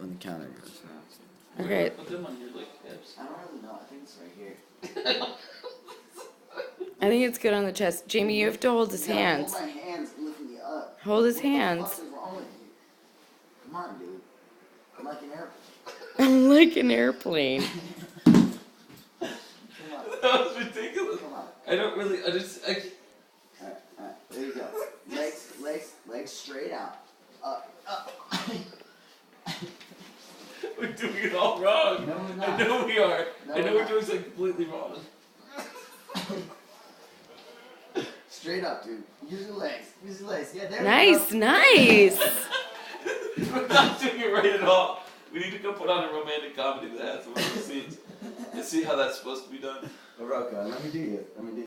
on the counter goes now. Okay. Put them on your like hips. I don't really know. I think it's right here. I think it's good on the chest. Jamie, you have to hold his hands. Hold my hands and lift me up. Hold his What hands. the fuck is wrong with you? Come on, dude. I'm like an airplane. I'm like an airplane. Come on. That was ridiculous. Come on. I don't really. I Alright. There you go. Legs straight out. Up. We're doing it all wrong. No, we're not. I know we are. No, I know we're we're not. doing something completely wrong. Straight up, dude. Use your legs. Yeah, there Nice, you go. nice. We're not doing it right at all. We need to go put on a romantic comedy that has some of those scenes and see how that's supposed to be done. Rocco, let me do you.